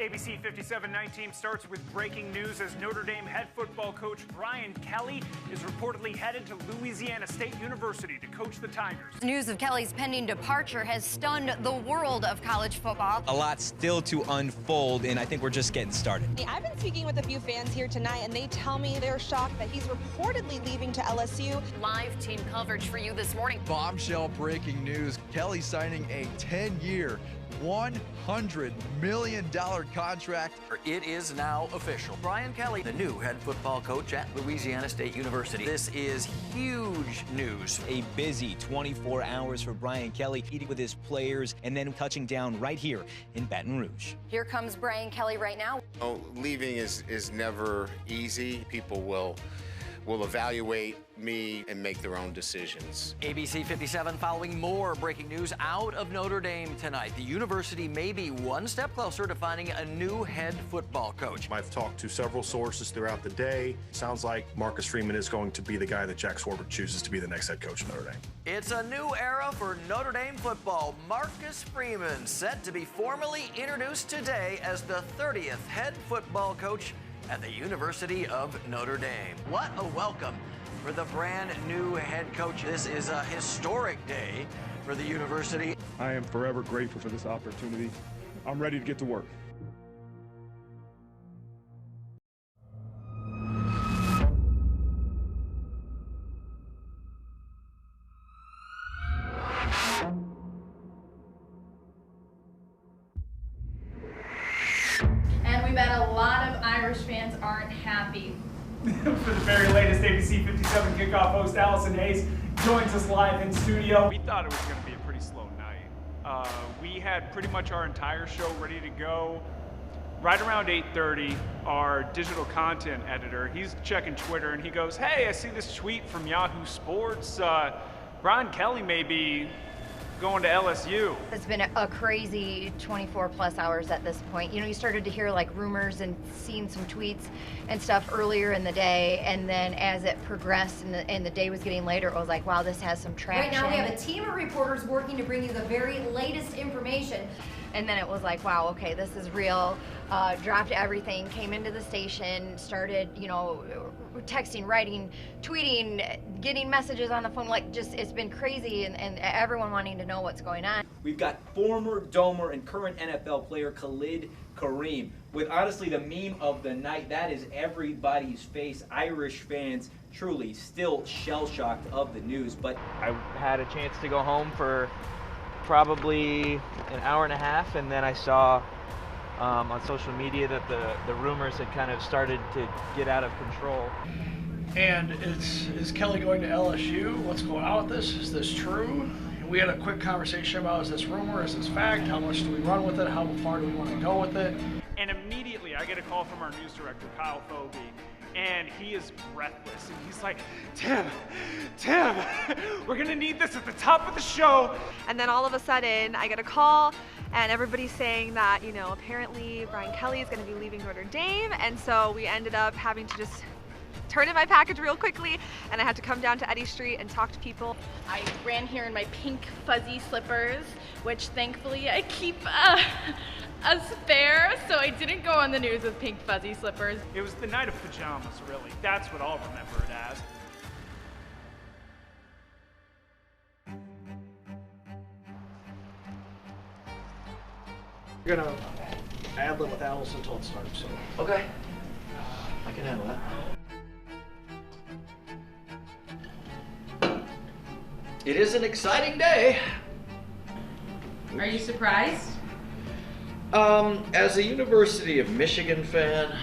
ABC 57 Night Team starts with breaking news as Notre Dame head football coach Brian Kelly is reportedly headed to Louisiana State University to coach the Tigers. News of Kelly's pending departure has stunned the world of college football. A lot still to unfold, and I think we're just getting started. I've been speaking with a few fans here tonight, and they tell me they're shocked that he's reportedly leaving to LSU. Live team coverage for you this morning. Bombshell breaking news. Kelly signing a 10-year, $100 million contract. It is now official. Brian Kelly, the new head football coach at Louisiana State University. This is huge news. A busy 24 hours for Brian Kelly, eating with his players and then touching down right here in Baton Rouge. Here comes Brian Kelly right now. Oh, leaving is never easy. People will evaluate me and make their own decisions. ABC 57 following more breaking news out of Notre Dame tonight. The university may be one step closer to finding a new head football coach. I've talked to several sources throughout the day. Sounds like Marcus Freeman is going to be the guy that Jack Swarbrick chooses to be the next head coach of Notre Dame. It's a new era for Notre Dame football. Marcus Freeman set to be formally introduced today as the 30th head football coach at the University of Notre Dame. What a welcome for the brand new head coach. This is a historic day for the university. I am forever grateful for this opportunity. I'm ready to get to work. And we bet a lot of Irish fans aren't happy. For the very latest ABC 57 kickoff, host Allison Hayes joins us live in studio. We thought it was going to be a pretty slow night. We had pretty much our entire show ready to go. Right around 8:30, our digital content editor, he's checking Twitter and he goes, "Hey, I see this tweet from Yahoo Sports. Brian Kelly may be going to LSU." It's been a crazy 24 plus hours at this point. You know, you started to hear like rumors and seeing some tweets and stuff earlier in the day, and then as it progressed and the day was getting later, it was like, wow, this has some traction. Right now we have a team of reporters working to bring you the very latest information. And then it was like, wow, okay, this is real. Dropped everything, came into the station, started, you know, texting, writing, tweeting, getting messages on the phone, like just, it's been crazy, and everyone wanting to know what's going on. We've got former Domer and current NFL player Khalid Kareem with honestly the meme of the night. That is everybody's face. Irish fans truly still shell-shocked of the news. But I had a chance to go home for probably an hour and a half, and then I saw on social media that the rumors had kind of started to get out of control. And is Kelly going to LSU? What's going on with this? Is this true? And we had a quick conversation about, is this rumor, is this fact? How much do we run with it? How far do we want to go with it? And immediately I get a call from our news director, Kyle Fogey, and he is breathless. And he's like, Tim, we're gonna need this at the top of the show. And then all of a sudden, I get a call, and everybody's saying that, you know, apparently Brian Kelly is going to be leaving Notre Dame, and so we ended up having to just turn in my package real quickly, and I had to come down to Eddy Street and talk to people. I ran here in my pink fuzzy slippers, which thankfully I keep a spare, so I didn't go on the news with pink fuzzy slippers. It was the night of pajamas, really. That's what I'll remember it as. We're gonna ad-lib with Allison until it starts, so. Okay, I can handle that. It is an exciting day. Are you surprised? As a University of Michigan fan,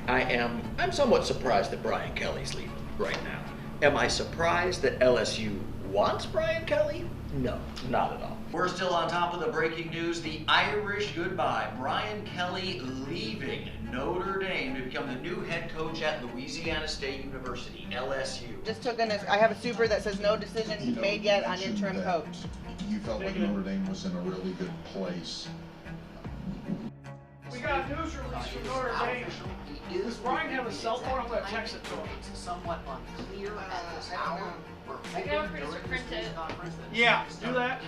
I'm somewhat surprised that Brian Kelly's leaving right now. Am I surprised that LSU wants Brian Kelly? No, not at all. We're still on top of the breaking news. The Irish goodbye. Brian Kelly leaving Notre Dame to become the new head coach at Louisiana State University, LSU. Just took I have a super that says no decision made yet on interim coach. You felt like Notre Dame was in a really good place. We got a news release from Notre Dame. Does Brian have a cell phone? I'm going to text it to him. It's somewhat unclear at this hour. I can have a print it. Yeah, do that.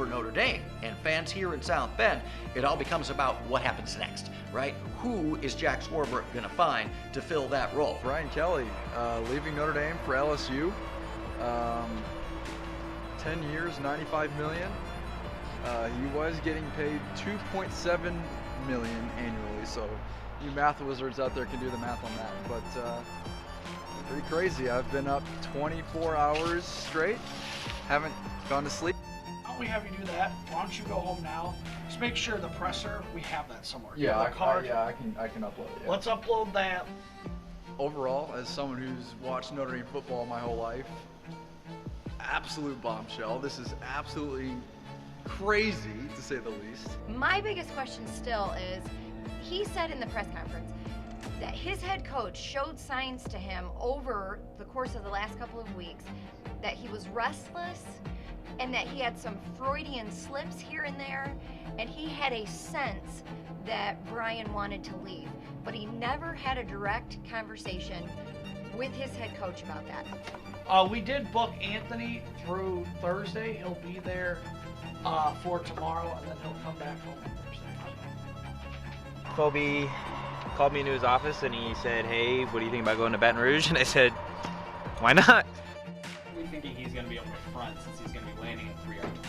for Notre Dame and fans here in South Bend, it all becomes about what happens next, right? Who is Jack Swarbrick going to find to fill that role? Brian Kelly, leaving Notre Dame for LSU. 10 years, $95 million. He was getting paid $2.7 million annually, so you math wizards out there can do the math on that. But pretty crazy. I've been up 24 hours straight, haven't gone to sleep. Why don't we have you do that? Why don't you go home now? Just make sure the presser, we have that somewhere. Yeah, the card. I can upload it. Yeah. Let's upload that. Overall, as someone who's watched Notre Dame football my whole life, absolute bombshell. This is absolutely crazy, to say the least. My biggest question still is, he said in the press conference that his head coach showed signs to him over the course of the last couple of weeks that he was restless and that he had some Freudian slips here and there, and he had a sense that Brian wanted to leave, but he never had a direct conversation with his head coach about that. We did book Anthony through Thursday. He'll be there for tomorrow, and then he'll come back home on Thursday. Kobe called me into his office and he said, "Hey, what do you think about going to Baton Rouge?" And I said, "Why not?" We're thinking he's going to be up front since he's going to be landing at 3 yards.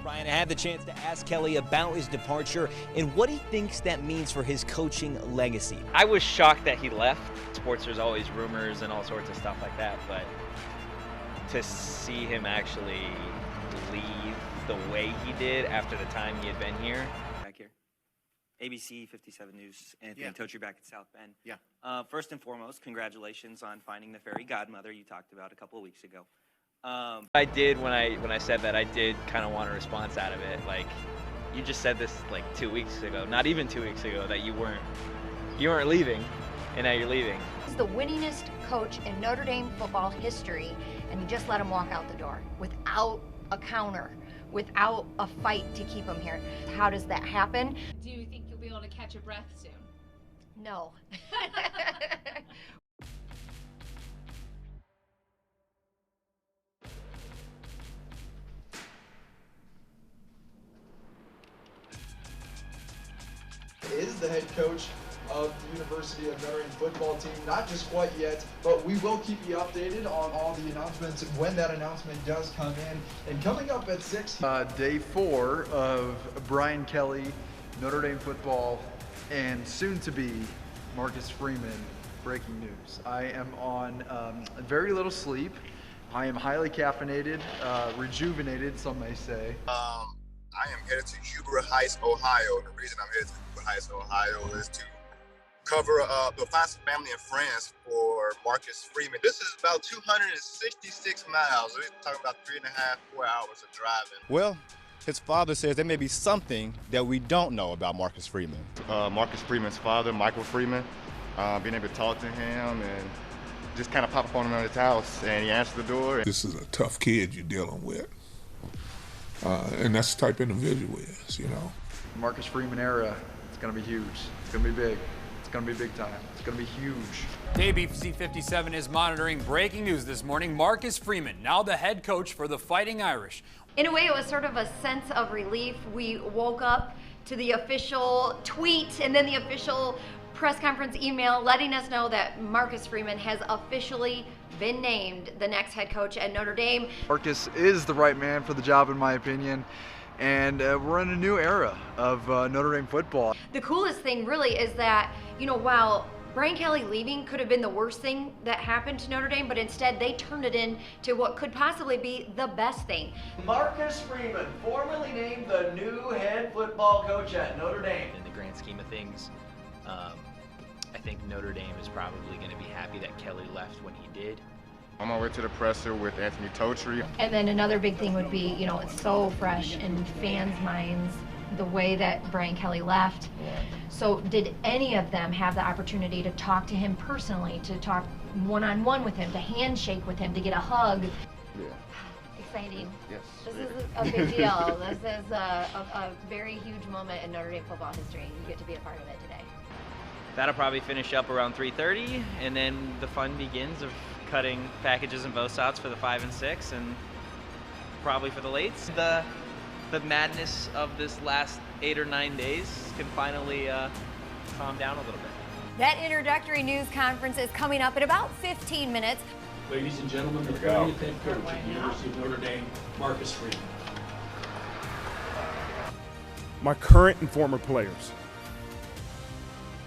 Brian, I had the chance to ask Kelly about his departure and what he thinks that means for his coaching legacy. I was shocked that he left. Sports, there's always rumors and all sorts of stuff like that, but to see him actually leave the way he did after the time he had been here. Back here. ABC 57 News, Anthony Notre back at South Bend. Yeah. First and foremost, congratulations on finding the fairy godmother you talked about a couple of weeks ago. I did, when I said that, I did kind of want a response out of it. Like, you just said this like 2 weeks ago, not even 2 weeks ago, that you weren't leaving, and now you're leaving. He's the winningest coach in Notre Dame football history, and you just let him walk out the door without a counter, without a fight to keep him here. How does that happen? Do you think you'll be able to catch your breath soon? No. Is the head coach of the University of Notre Dame football team. Not just quite yet, but we will keep you updated on all the announcements when that announcement does come in. And coming up at 6, day 4 of Brian Kelly, Notre Dame football, and soon to be Marcus Freeman breaking news. I am on very little sleep. I am highly caffeinated, rejuvenated, some may say. I am headed to Huber Heights, Ohio. The reason I'm headed to Huber Heights, Ohio is to cover the family and friends for Marcus Freeman. This is about 266 miles. We're talking about 3.5, 4 hours of driving. Well, his father says there may be something that we don't know about Marcus Freeman. Marcus Freeman's father, Michael Freeman, being able to talk to him and just kind of pop up on him at his house, and he answered the door. This is a tough kid you're dealing with. And that's the type of individual he is, you know. Marcus Freeman era, it's going to be huge. It's going to be big. It's going to be big time. It's going to be huge. ABC 57 is monitoring breaking news this morning. Marcus Freeman, now the head coach for the Fighting Irish. In a way, it was sort of a sense of relief. We woke up to the official tweet and then the official press conference email letting us know that Marcus Freeman has officially been named the next head coach at Notre Dame. Marcus is the right man for the job, in my opinion, and we're in a new era of Notre Dame football. The coolest thing really is that, you know, while Brian Kelly leaving could have been the worst thing that happened to Notre Dame, but instead they turned it into what could possibly be the best thing. Marcus Freeman, formally named the new head football coach at Notre Dame. In the grand scheme of things, I think Notre Dame is probably going to be happy that Kelly left when he did. On my way to the presser with Anthony Notre. And then another big thing would be, you know, it's so fresh in fans' minds the way that Brian Kelly left. So did any of them have the opportunity to talk to him personally, to talk one-on-one with him, to handshake with him, to get a hug? Yeah. Exciting. Yes. This is a big deal. This is a very huge moment in Notre Dame football history. You get to be a part of it today. That'll probably finish up around 3:30, and then the fun begins of cutting packages and bow shots for the 5 and 6, and probably for the lates. The madness of this last 8 or 9 days can finally calm down a little bit. That introductory news conference is coming up in about 15 minutes. Ladies and gentlemen, the 30th head coach at the University of Notre Dame, Marcus Freeman. My current and former players,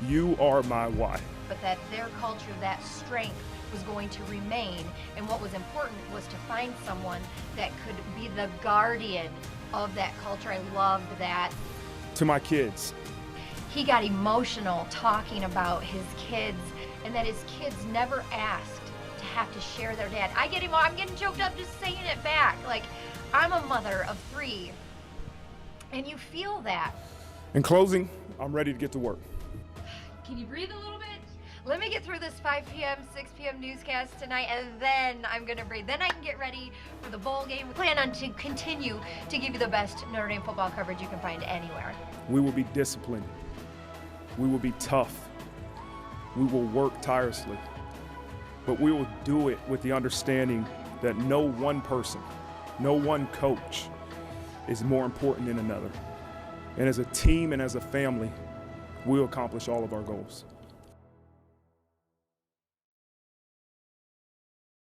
you are my why. But that their culture, that strength was going to remain, and what was important was to find someone that could be the guardian of that culture. I loved that. To my kids, He got emotional talking about his kids, and that his kids never asked to have to share their dad. I'm getting choked up just saying it back. Like, I'm a mother of 3, and you feel that. in closing, I'm ready to get to work. Can you breathe a little bit? Let me get through this 5 p.m., 6 p.m. newscast tonight, and then I'm gonna breathe. Then I can get ready for the bowl game. We plan on to continue to give you the best Notre Dame football coverage you can find anywhere. We will be disciplined. We will be tough. We will work tirelessly. But we will do it with the understanding that no one person, no one coach is more important than another. And as a team and as a family, we'll accomplish all of our goals.